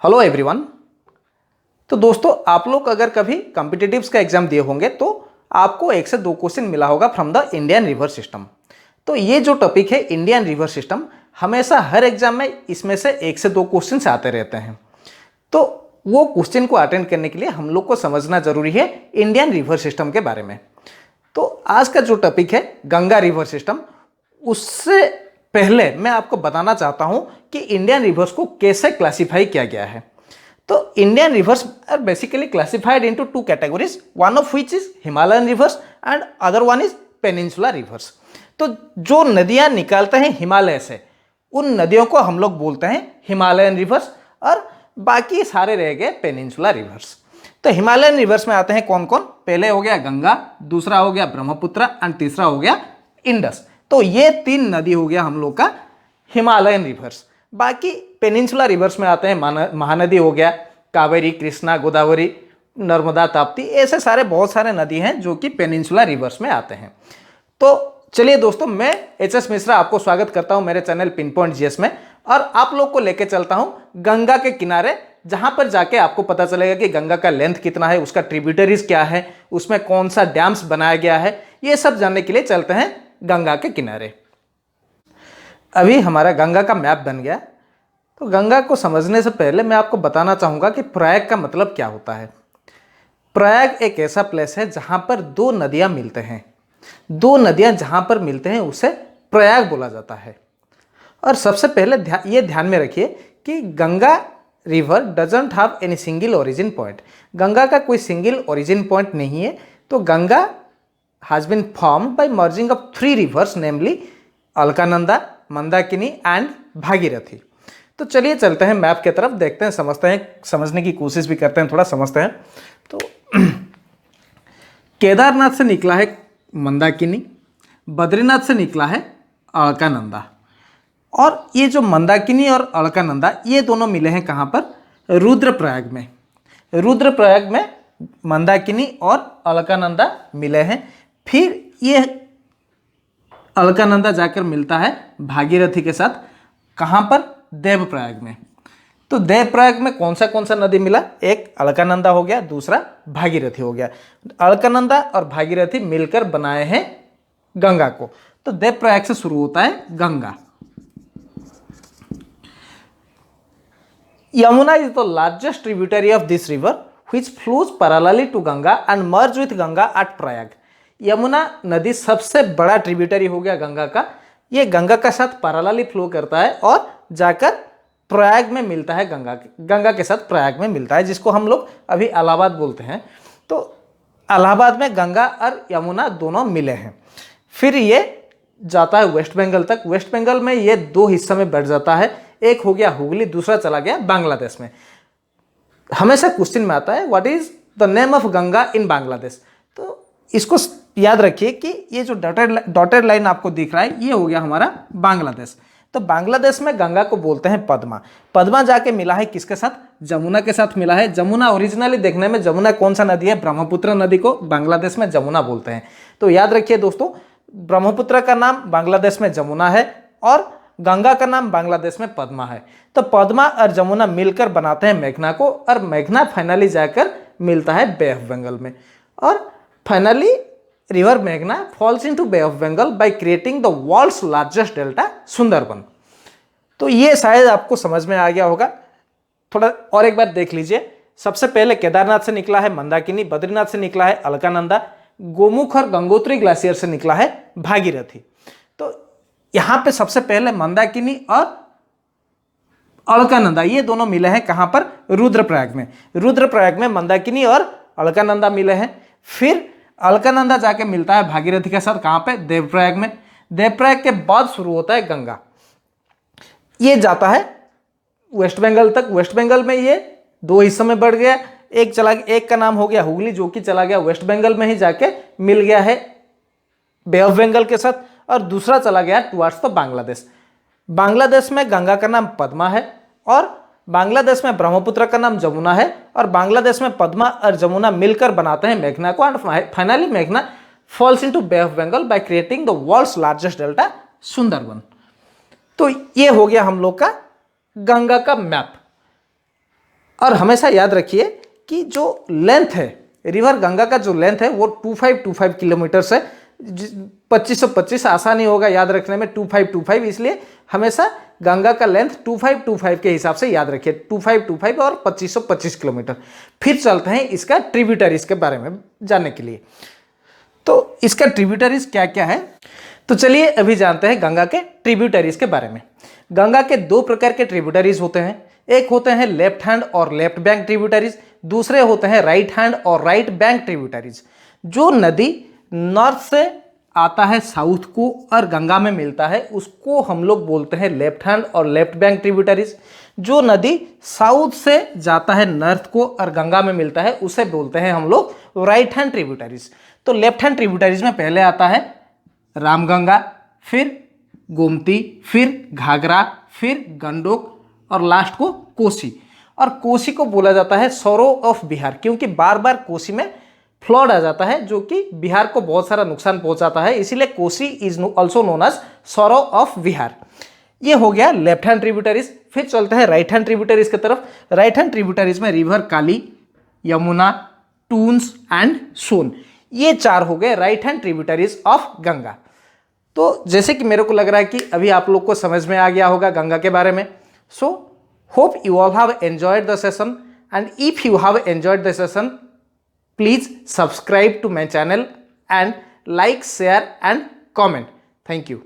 Hello everyone. तो दोस्तों, आप लोग अगर कभी कॉम्पिटिटिव्स का एग्जाम दिए होंगे तो आपको एक से दो क्वेश्चन मिला होगा from the Indian river system. तो ये जो टॉपिक है इंडियन रिवर सिस्टम, हमेशा हर एग्जाम में इसमें से एक से दो क्वेश्चन आते रहते हैं। तो वो क्वेश्चन को अटेंड करने के लिए हम लोग को समझना जरूरी है इंडियन रिवर सिस्टम के बारे में। तो आज का जो टॉपिक है गंगा रिवर सिस्टम, उससे पहले मैं आपको बताना चाहता हूं कि इंडियन रिवर्स को कैसे क्लासिफाई किया गया है। तो Indian rivers are basically classified into two categories, one of which is Himalayan rivers and other one is peninsula rivers. तो जो नदियां निकालते हैं हिमालय से, उन नदियों को हम लोग बोलते हैं हिमालयन रिवर्स, और बाकी सारे रह गए पेनिनसुला रिवर्स। तो हिमालयन रिवर्स में आते हैं कौन कौन? पहले हो गया गंगा, दूसरा हो गया ब्रह्मपुत्र एंड तीसरा हो गया इंडस। तो ये तीन नदी हो गया हम लोग का हिमालयन रिवर्स। बाकी पेनिनसुला रिवर्स में आते हैं महानदी हो गया, कावेरी, कृष्णा, गोदावरी, नर्मदा, ताप्ती, ऐसे सारे बहुत सारे नदी हैं जो कि पेनिनसुला रिवर्स में आते हैं। तो चलिए दोस्तों, मैं एच.एस. मिश्रा आपको स्वागत करता हूं मेरे चैनल पिन पॉइंट जीएस में, और आप लोग को लेके चलता हूं गंगा के किनारे, जहां पर जाके आपको पता चलेगा कि गंगा का लेंथ कितना है, उसका ट्रिब्यूटरीज क्या है, उसमें कौन सा डैम्स बनाया गया है, ये सब जानने के लिए चलते हैं गंगा के किनारे। अभी हमारा गंगा का मैप बन गया। तो गंगा को समझने से पहले मैं आपको बताना चाहूँगा कि प्रयाग का मतलब क्या होता है। प्रयाग एक ऐसा प्लेस है जहाँ पर दो नदियाँ मिलते हैं। दो नदियाँ जहाँ पर मिलते हैं उसे प्रयाग बोला जाता है। और सबसे पहले ये ध्यान में रखिए कि Ganga river doesn't have any single origin point. Ganga का कोई सिंगल ओरिजिन पॉइंट नहीं है। तो Ganga has been formed by merging of three rivers, namely Alaknanda, Mandakini and Bhagirathi. तो चलिए चलते हैं मैप की तरफ, देखते हैं, समझते हैं, समझने की कोशिश भी करते हैं, थोड़ा समझते हैं। तो केदारनाथ से निकला है मंदाकिनी, बद्रीनाथ से निकला है अलकानंदा, और ये जो मंदाकिनी और अलकानंदा ये दोनों मिले हैं कहाँ पर? रुद्रप्रयाग में। रुद्रप्रयाग में मंदाकिनी और अलकानंदा मिले हैं। फिर ये अलकानंदा जाकर मिलता है भागीरथी के साथ, कहाँ पर? देवप्रयाग में। तो देवप्रयाग में कौन सा नदी मिला? एक अलकानंदा हो गया, दूसरा भागीरथी हो गया। अलकानंदा और भागीरथी मिलकर बनाए हैं गंगा को। तो देवप्रयाग से शुरू होता है Ganga. Yamuna is the largest tributary of this river which flows parallelly to Ganga and merge with Ganga at Prayag. Yamuna नदी सबसे बड़ा ट्रिब्यूटरी हो गया गंगा का। ये गंगा का साथ पैरेलली फ्लो करता है और जाकर प्रयाग में मिलता है, गंगा के साथ प्रयाग में मिलता है, जिसको हम लोग अभी इलाहाबाद बोलते हैं। तो इलाहाबाद में गंगा और यमुना दोनों मिले हैं। फिर ये जाता है वेस्ट बंगाल तक। वेस्ट बंगाल में ये दो हिस्सों में बढ़ जाता है, एक हो गया हुगली, दूसरा चला गया बांग्लादेश में। हमेशा क्वेश्चन में आता है what is the name of Ganga in Bangladesh. तो इसको याद रखिए कि ये जो डॉटेड लाइन आपको दिख रहा है ये हो गया हमारा बांग्लादेश। तो बांग्लादेश में गंगा को बोलते हैं पद्मा। पद्मा जाके मिला है किसके साथ? जमुना के साथ मिला है। जमुना ओरिजिनली देखने में जमुना कौन सा नदी है? ब्रह्मपुत्र नदी को बांग्लादेश में जमुना बोलते हैं। तो याद रखिए दोस्तों, ब्रह्मपुत्र का नाम बांग्लादेश में जमुना है और गंगा का नाम बांग्लादेश में पद्मा है। तो पद्मा और जमुना मिलकर बनाते हैं मेघना को, और मेघना फाइनली जाकर मिलता है बे ऑफ बंगाल में। और फाइनली रिवर मेघना falls into bay of Bengal by creating the world's largest delta Sundarban. तो ये शायद आपको समझ में आ गया होगा। थोड़ा और एक बार देख लीजिए। सबसे पहले केदारनाथ से निकला है मंदाकिनी, बद्रीनाथ से निकला है अलकानंदा, गोमुख और गंगोत्री ग्लेशियर से निकला है भागीरथी। तो यहां पे सबसे पहले मंदाकिनी और अलकानंदा ये दोनों मिले हैं कहां पर? रुद्रप्रयाग में। रुद्रप्रयाग में मंदाकिनी और अलकानंदा मिले हैं। फिर अलकानंदा जाके मिलता है भागीरथी के साथ, कहां पे? देवप्रयाग में। देवप्रयाग के बाद शुरू होता है गंगा। ये जाता है वेस्ट बंगाल तक। वेस्ट बंगाल में ये दो हिस्सों में बढ़ गया। एक का नाम हो गया हुगली, जो कि चला गया वेस्ट बंगाल में ही जाके मिल गया है बे ऑफ बंगाल के साथ, और दूसरा चला गया टुवर्ड्स द बांग्लादेश। बांग्लादेश में गंगा का नाम पद्मा है, और बांग्लादेश में ब्रह्मपुत्र का नाम जमुना है, और बांग्लादेश में पद्मा और जमुना मिलकर बनाते हैं मेघना को, एंड फाइनली मेघना falls into bay of Bengal by creating the world's largest delta Sundarban. तो ये हो गया हम लोग का गंगा का मैप। और हमेशा याद रखिए कि जो लेंथ है रिवर गंगा का, जो लेंथ है वो 2525 किलोमीटर से 2525 आसानी होगा याद रखने में, 2525, इसलिए हमेशा गंगा का लेंथ 2525 के हिसाब से याद रखिए, 2525 और 2525 किलोमीटर। फिर चलते हैं इसका ट्रिब्यूटरीज के बारे में जानने के लिए। तो इसका ट्रिब्यूटरीज क्या क्या है, तो चलिए अभी जानते हैं गंगा के ट्रिब्यूटरीज के बारे में। गंगा के दो प्रकार के ट्रिब्यूटरीज होते हैं, एक होते हैं लेफ्ट हैंड और लेफ्ट बैंक ट्रिब्यूटरीज, दूसरे होते हैं राइट हैंड और राइट बैंक ट्रिब्यूटरीज। जो नदी नॉर्थ से आता है साउथ को और गंगा में मिलता है उसको हम लोग बोलते हैं लेफ्ट हैंड और लेफ्ट बैंक ट्रिब्यूटरीज। जो नदी साउथ से जाता है नॉर्थ को और गंगा में मिलता है उसे बोलते हैं हम लोग राइट हैंड ट्रिब्यूटरीज। तो लेफ्ट हैंड ट्रिब्यूटरीज में पहले आता है रामगंगा, फिर गोमती, फिर घाघरा, फिर गंडोक और लास्ट को कोसी। और कोसी को बोला जाता है सौरो ऑफ बिहार, क्योंकि बार बार कोसी में फ्लड आ जाता है जो कि बिहार को बहुत सारा नुकसान पहुंचाता है, इसीलिए Kosi is also known as sorrow of Bihar. ये हो गया लेफ्ट हैंड ट्रिब्यूटरीज। फिर चलते हैं राइट हैंड ट्रिब्यूटरीज की तरफ। राइट हैंड ट्रिब्यूटरीज में रिवर काली, यमुना, टून्स एंड सोन, ये चार हो गए right hand tributaries of Ganga. तो जैसे कि मेरे को लग रहा है कि अभी आप लोग को समझ में आ गया होगा गंगा के बारे में। So hope you all have enjoyed the session, and if you have enjoyed the session please subscribe to my channel and like, share and comment. Thank you.